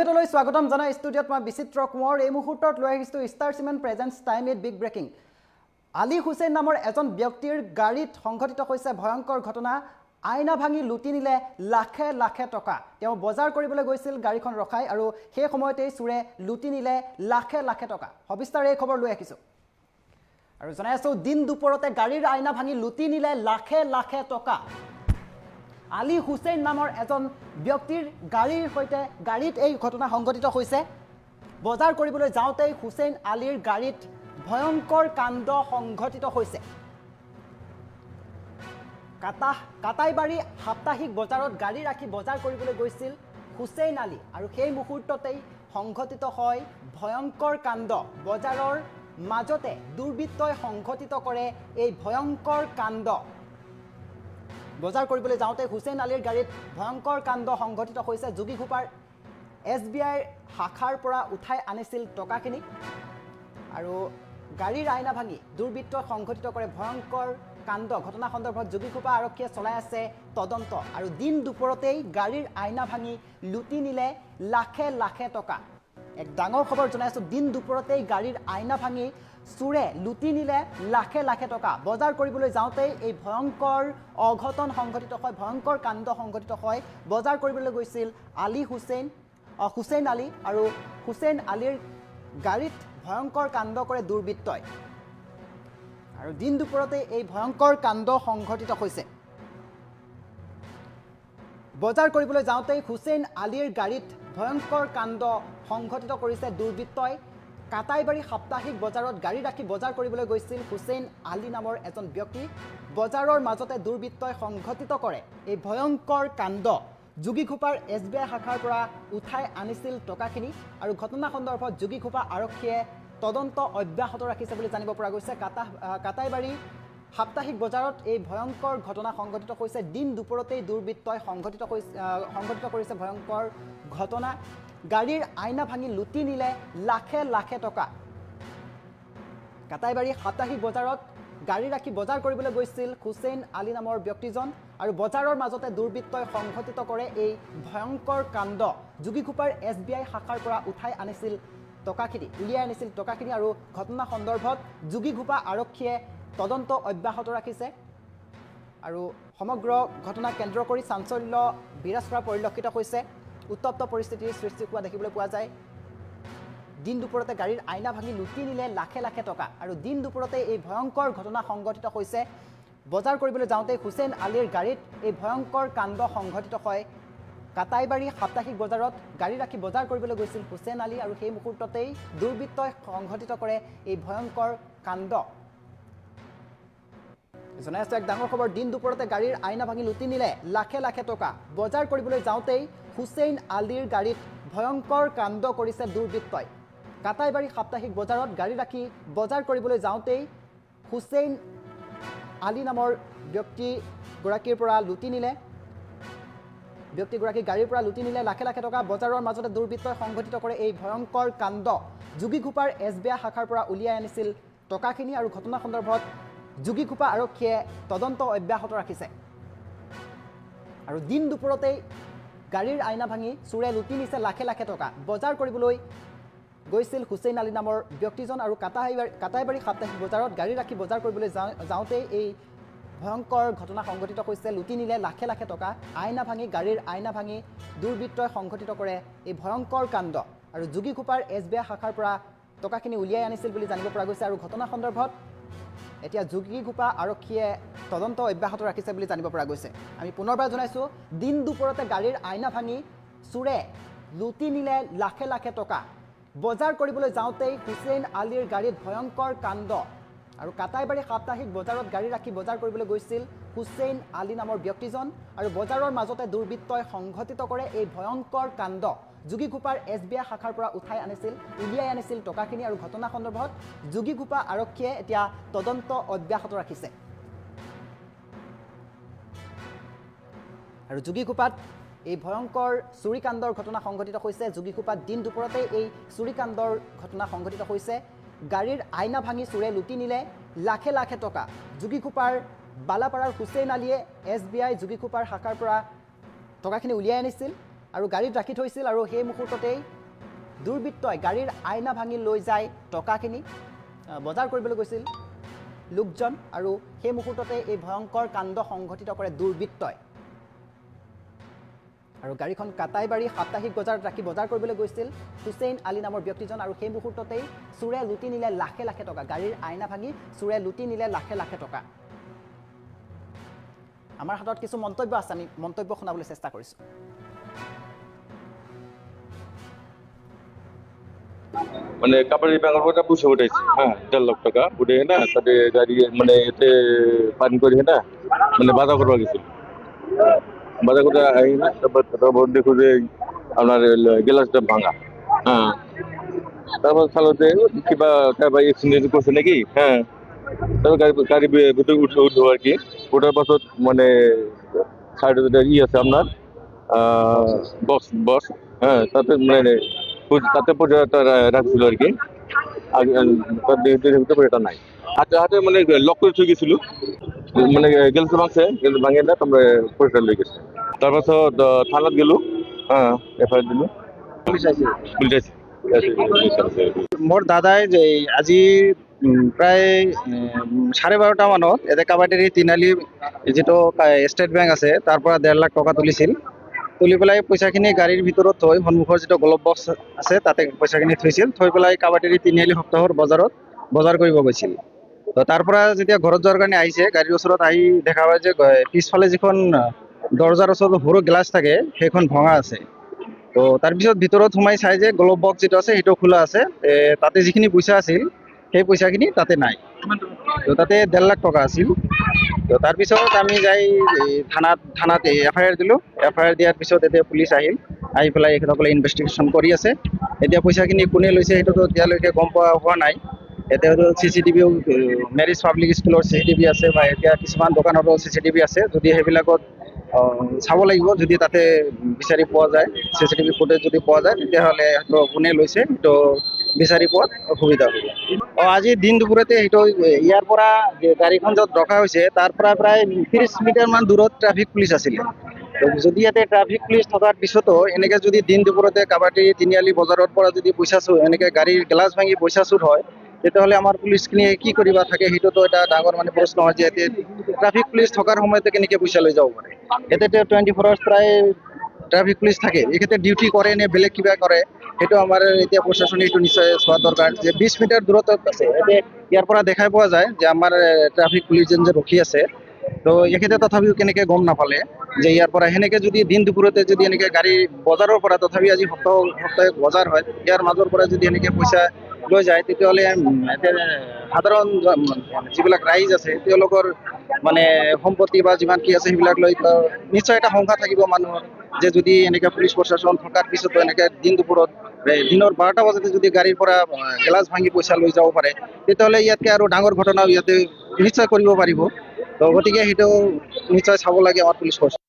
আপডেটলৈ স্বাগতম জনাই ষ্টুডিঅ'ত মই বিচিত্ৰ কুঁৱৰ এই মুহূৰ্তত লৈ আহিছোঁ Star Cement presents time it big breaking Ali Hussain নামৰ এজন ব্যক্তিৰ গাড়ীত সংঘটিত হৈছে ভয়ংকৰ ঘটনা আইনা ভাঙি লুটি নিলে লাখে লাখে টকা তেওঁ বজাৰ কৰিবলৈ গৈছিল গাড়ীখন ৰখাই আৰু সেই সময়তেই চুৰে লুটি নিলে লাখে লাখে টকা সবিস্তাৰে এই খবৰ লৈ আহিছোঁ আৰু জনাই আছোঁ দিন দুপৰতে গাড়ীৰ আইনা ভাঙি লুটি নিলে লাখে লাখে টকা আলী হুছেইন নামৰ এজন ব্যক্তিৰ গাড়ীত এই ঘটনা সংঘটিত হৈছে বজাৰ কৰিবলৈ যাওঁতেই হুছেইন আলীৰ গাড়ীত ভয়ংকৰ কাণ্ড সংঘটিত হৈছে কাটাইবাৰী সাপ্তাহিক বজাৰত গাড়ী ৰাখি বজাৰ কৰিবলৈ গৈছিল হুছেইন আলী আৰু সেই মুহূৰ্ততেই সংঘটিত হয় ভয়ংকৰ কাণ্ড বজাৰৰ মাজতে দুৰ্বৃত্তই সংঘটিত কৰে এই ভয়ংকৰ কাণ্ড বজাৰ কৰিবলৈ যাওঁতে হুছেইন আলীৰ গাড়ীত ভয়ংকৰ কাণ্ড সংঘটিত হৈছে যোগীঘোপাৰ SBI শাখাৰ পৰা উঠাই আনিছিল টকাখিনি আৰু গাড়ীৰ আইনা ভাঙি দুৰ্বৃত্তই সংঘটিত কৰে ভয়ংকৰ কাণ্ড ঘটনা সন্দৰ্ভত যোগীঘোপা আৰক্ষীয়ে চলাই আছে তদন্ত আৰু দিন দুপৰতেই গাড়ীৰ আইনা ভাঙি লুটি নিলে লাখে লাখে টকা এক ডাঙৰ খবৰ জনাইছো দিন দুপৰতেই গাড়ীৰ আইনা ভাঙি চুৰে লুটি নিলে লাখে লাখে টকা বজাৰ কৰিবলৈ যাওঁতেই এই ভয়ংকৰ অঘটন সংঘটিত হয় ভয়ংকৰ কাণ্ড সংঘটিত হয় বজাৰ কৰিবলৈ গৈছিল হুছেইন আলী আৰু হুছেইন আলীৰ গাড়ীত ভয়ংকৰ কাণ্ড কৰে দুৰ্বৃত্তই আৰু দিন দুপৰতে এই ভয়ংকৰ কাণ্ড সংঘটিত হৈছে বজাৰ কৰিবলৈ যাওঁতেই হুছেইন আলীৰ গাড়ীত ভয়ংকৰ কাণ্ড সংঘটিত কৰিছে দুৰ্বৃত্তই কাটাইবাৰী সাপ্তাহিক বজাৰত গাড়ী ৰাখি বজাৰ কৰিবলৈ গৈছিল হুছেইন আলী নামৰ এজন ব্যক্তি বজাৰৰ মাজতে দুৰ্বৃত্তই সংঘটিত কৰে এই ভয়ংকৰ কাণ্ড যোগীঘোপাৰ SBI শাখাৰ পৰা উঠাই আনিছিল টকাখিনি আৰু ঘটনা সন্দৰ্ভত যোগীঘোপা আৰক্ষীয়ে তদন্ত অব্যাহত ৰাখিছে বুলি জানিব পৰা গৈছে কাটাইবাৰী সাপ্তাহিক বজাৰত এই ভয়ংকৰ ঘটনা সংঘটিত হৈছে দিন দুপৰতেই দুৰ্বৃত্তই সংঘটিত কৰিছে ভয়ংকৰ ঘটনা গাড়ীৰ আইনা ভাঙি লুটি নিলে লাখে লাখে টকা কাটাইবাৰী সাপ্তাহিক বজাৰত গাড়ী ৰাখি বজাৰ কৰিবলৈ গৈছিল হুছেইন আলী নামৰ ব্যক্তিজন আৰু বজাৰৰ মাজতে দুৰ্বৃত্তই সংঘটিত কৰে এই ভয়ংকৰ কাণ্ড যোগীঘোপাৰ SBI শাখাৰ পৰা উঠাই উলিয়াই আনিছিল টকাখিনি আৰু ঘটনা সন্দৰ্ভত যোগীঘোপা আৰক্ষীয়ে তদন্ত অব্যাহত ৰাখিছে আৰু সমগ্ৰ ঘটনা কেন্দ্ৰ কৰি চাঞ্চল্য বিৰাজ কৰা পৰিলক্ষিত হৈছে উত্তপ্ত পৰিস্থিতিৰ সৃষ্টি হোৱা দেখিবলৈ পোৱা যায় দিন দুপৰতে গাড়ীৰ আইনা ভাঙি লুটি নিলে লাখে লাখে টকা আৰু দিন দুপৰতে এই ভয়ংকৰ ঘটনা সংঘটিত হৈছে বজাৰ কৰিবলৈ যাওঁতে হুছেইন আলীৰ গাড়ীত এই ভয়ংকৰ কাণ্ড সংঘটিত হয় কাটাইবাৰী সাপ্তাহিক বজাৰত গাড়ী ৰাখি বজাৰ কৰিবলৈ গৈছিল হুছেইন আলী আৰু সেই মুহূৰ্ততেই দুৰ্বৃত্তই সংঘটিত কৰে এই ভয়ংকৰ কাণ্ড জনাই আছোঁ এক ডাঙৰ খবৰ দিন দুপৰতে গাড়ীৰ আইনা ভাঙি লুটি নিলে লাখে লাখে টকা বজাৰ কৰিবলৈ যাওঁতেই হুছেইন আলীৰ গাড়ীত ভয়ংকৰ কাণ্ড কৰিছে দুৰ্বৃত্তই কাটাইবাৰী সাপ্তাহিক বজাৰত গাড়ী ৰাখি বজাৰ কৰিবলৈ যাওঁতেই হুছেইন আলী নামৰ ব্যক্তিগৰাকীৰ পৰা লুটি নিলে গাড়ীৰ পৰা লুটি নিলে লাখে লাখে টকা বজাৰৰ মাজতে দুৰ্বৃত্তই সংঘটিত কৰে এই ভয়ংকৰ কাণ্ড যোগীঘোপাৰ SBI শাখাৰ পৰা উলিয়াই আনিছিল টকাখিনি আৰু ঘটনা সন্দৰ্ভত যোগীঘোপা আৰক্ষীয়ে তদন্ত অব্যাহত ৰাখিছে আৰু দিন দুপৰতেই গাড়ীৰ আইনা ভাঙি চুৰে লুটি নিছে লাখে লাখে টকা বজাৰ কৰিবলৈ গৈছিল হুছেইন আলী নামৰ ব্যক্তিজন আৰু কাটাইবাৰী সাপ্তাহিক বজাৰত গাড়ী ৰাখি বজাৰ কৰিবলৈ যাওঁতেই এই ভয়ংকৰ ঘটনা সংঘটিত হৈছে লুটি নিলে লাখে লাখে টকা গাড়ীৰ আইনা ভাঙি দুৰ্বৃত্তই সংঘটিত কৰে এই ভয়ংকৰ কাণ্ড আৰু যোগীঘোপাৰ SBI শাখাৰ পৰা টকাখিনি উলিয়াই আনিছিল বুলি জানিব পৰা গৈছে আৰু ঘটনা সন্দৰ্ভত এতিয়া যোগীঘোপা আৰক্ষীয়ে তদন্ত অব্যাহত ৰাখিছে বুলি জানিব পৰা গৈছে আমি পুনৰবাৰ জনাইছোঁ দিন দুপৰতে গাড়ীৰ আইনা ভাঙি চুৰে লুটি নিলে লাখে লাখে টকা বজাৰ কৰিবলৈ যাওঁতেই হুছেইন আলীৰ গাড়ীত ভয়ংকৰ কাণ্ড আৰু কাটাইবাৰী সাপ্তাহিক বজাৰত গাড়ী ৰাখি বজাৰ কৰিবলৈ গৈছিল হুছেইন আলী নামৰ ব্যক্তিজন আৰু বজাৰৰ মাজতে দুৰ্বৃত্তই সংঘটিত কৰে এই ভয়ংকৰ কাণ্ড যোগীঘোপাৰ SBI শাখাৰ পৰা উলিয়াই আনিছিল টকাখিনি আৰু ঘটনা সন্দৰ্ভত যোগীঘোপা আৰক্ষীয়ে এতিয়া তদন্ত অব্যাহত ৰাখিছে আৰু যোগীঘোপাত এই ভয়ংকৰ চুৰিকাণ্ডৰ ঘটনা সংঘটিত হৈছে যোগীঘোপাত দিন দুপৰতে এই চুৰিকাণ্ডৰ ঘটনা সংঘটিত হৈছে গাড়ীৰ আইনা ভাঙি চুৰে লুটি নিলে লাখে লাখে টকা যোগীঘোপাৰ বালাপাৰাৰ হুছেইন আলীয়ে SBI যোগীঘোপাৰ শাখাৰ পৰা টকাখিনি উলিয়াই আনিছিল আৰু গাড়ীত ৰাখি থৈছিল আৰু সেই মুহূৰ্ততেই দুৰ্বৃত্তই গাড়ীৰ আইনা ভাঙি লৈ যায় টকাখিনি বজাৰ কৰিবলৈ গৈছিল লোকজন আৰু সেই মুহূৰ্ততে এই ভয়ংকৰ কাণ্ড সংঘটিত কৰে দুৰ্বৃত্তই আৰু গাড়ীখন কাটাইবাৰী সাপ্তাহিক বজাৰত ৰাখি বজাৰ কৰিবলৈ গৈছিল হুছেইন আলী নামৰ ব্যক্তিজন আৰু সেই মুহূৰ্ততেই চোৰে লুটি নিলে লাখে লাখে টকা গাড়ীৰ আইনা ভাঙি চোৰে লুটি নিলে লাখে লাখে টকা আমাৰ হাতত কিছু মন্তব্য আছে আমি মন্তব্য শুনাবলৈ চেষ্টা কৰিছোঁ মানে কাবাডি ব্যাঙ্গের কথা পুষে উঠেছে হ্যাঁ 1.5 লাখ টাকা উঠে না তাতে গাড়ি মানে এতে পান করে না মানে বাধা করবা গেছিল বাধা করে আই না তারপর দেখো যে আপনার গ্লাসটা ভাঙা হ্যাঁ তারপর চালতে কিবা কারবা এক্সিডেন্ট করছে নাকি হ্যাঁ তারপর গাড়ি ভিতরে উঠলো আর কি ওটার পাশত মানে সাইডে আছে আপনার বস হ্যাঁ তাতে মানে তাতে পর্যন্ত রাখছিল আর কি এটা নাই হাতে হাতে মানে লক করে থৈ গেছিল মানে গেলছে ভাঙছে ভাঙে না তোমরা পরিষ্কার লই গেছে তারপাছত থানাত গেল হ্যাঁ এফআইআর দিল পুলিশ আইছে মোৰ দাদাই যে আজি প্ৰায় 12:30 মানত এতে কাবাডীৰ তিনিআলি যিটো ষ্টেট বেংক আছে তাৰ পৰা 1.5 লাখ টকা তুলিছিল তুলি পেলাই পইচাখিনি গাড়ীৰ ভিতৰত থৈ সন্মুখৰ যিটো গলপ বক্স আছে তাতে পইচাখিনি থৈছিল থৈ পেলাই কাবাডীৰ তিনিআলি সপ্তাহৰ বজাৰত বজাৰ কৰিব গৈছিল তো তাৰ পৰা যেতিয়া ঘৰত যোৱাৰ কাৰণে আহিছে গাড়ীৰ ওচৰত আহি দেখা পায় যে পিছফালে যিখন দৰজাৰ ওচৰত সৰু গ্লাছ থাকে সেইখন ভঙা আছে তো তাৰপিছত ভিতৰত সোমাই চাই যে গলপ বক্স যিটো আছে সেইটো খোলা আছে তাতে যিখিনি পইচা আছিল সেই পইচাখিনি তাতে নাই তো তাতে 1.5 লাখ টকা আছিল তো তাৰপিছত আমি যাই থানাত এফআইআৰ দিলোঁ এফআইআৰ দিয়াৰ পিছত এতিয়া পুলিচ আহি পেলাই এখেতসকলে ইনভেষ্টিগেশ্যন কৰি আছে এতিয়া পইচাখিনি কোনে লৈছে সেইটোতো এতিয়ালৈকে গম পোৱা হোৱা নাই এতিয়াতো চিচিটিভিও মেৰিজ পাব্লিক স্কুলৰ চিচিটিভি আছে বা এতিয়া কিছুমান দোকানতো চিচিটিভি আছে যদি সেইবিলাকত চাব লাগিব যদি তাতে বিচাৰি পোৱা যায় চিচিটিভি ফুটেজ যদি পোৱা যায় তেতিয়াহ'লে সেইটো কোনে লৈছে সেইটো বিচাৰি পোৱাত অসুবিধা হ'ব আজি দিন দুপৰতে সেইটো ইয়াৰ পৰা গাড়ীখন য'ত ৰখা হৈছে তাৰ পৰা প্ৰায় 30 মিটাৰমান দূৰত ট্ৰাফিক পুলিচ আছিলে যদি ইয়াতে ট্ৰাফিক পুলিচ থকাৰ পিছতো এনেকৈ যদি দিন দুপৰতে কাবাডী তিনিআলি বজাৰৰ পৰা যদি পইচা চুৰ এনেকৈ গাড়ীৰ গ্লাছ ভাঙি পইচা চুৰ হয় তেতিয়াহ'লে আমাৰ পুলিচখিনিয়ে কি কৰিব থাকে সেইটোতো এটা ডাঙৰ মানে প্ৰশ্ন হয় যে ট্ৰাফিক পুলিচ থকাৰ সময়তে কেনেকৈ পইচা লৈ যাব পাৰে ইয়াতে 24 আৱাৰ্ছ প্ৰায় ট্ৰাফিক পুলিচ থাকে এইক্ষেত্ৰে ডিউটি কৰে নে বেলেগ কিবা কৰে সেইটো আমাৰ এতিয়া প্ৰশাসনে এইটো নিশ্চয় চোৱা দৰকাৰ যে 20 মিটাৰ দূৰত আছে ইয়াৰ পৰা দেখাই পোৱা যায় যে আমাৰ ট্ৰাফিক পুলিচ যে ৰখি আছে তো এইক্ষেত্ৰে তথাপিও কেনেকৈ গম নাপালে যে ইয়াৰ পৰা সেনেকৈ যদি দিন দুপৰতে যদি এনেকৈ গাড়ী বজাৰৰ পৰা তথাপি আজি সপ্তাহে বজাৰ হয় ইয়াৰ মাজৰ পৰা যদি এনেকৈ পইচা লৈ যায় তেতিয়াহ'লে সাধাৰণ যিবিলাক ৰাইজ আছে তেওঁলোকৰ মানে সম্পত্তি বা যিমান কি আছে সেইবিলাক লৈ নিশ্চয় এটা শংকা থাকিব মানুহৰ যে যদি এনেকৈ পুলিচ প্ৰশাসন থকাৰ পিছতো এনেকৈ দিন দুপৰত দিনৰ 12টা বজাতে যদি গাড়ীৰ পৰা গ্লাছ ভাঙি পইচা লৈ যাব পাৰে তেতিয়াহ'লে ইয়াতকৈ আৰু ডাঙৰ ঘটনাও ইয়াতে নিশ্চয় কৰিব পাৰিব তো গতিকে সেইটো নিশ্চয় চাব লাগে আমাৰ পুলিচ ফৰ্চ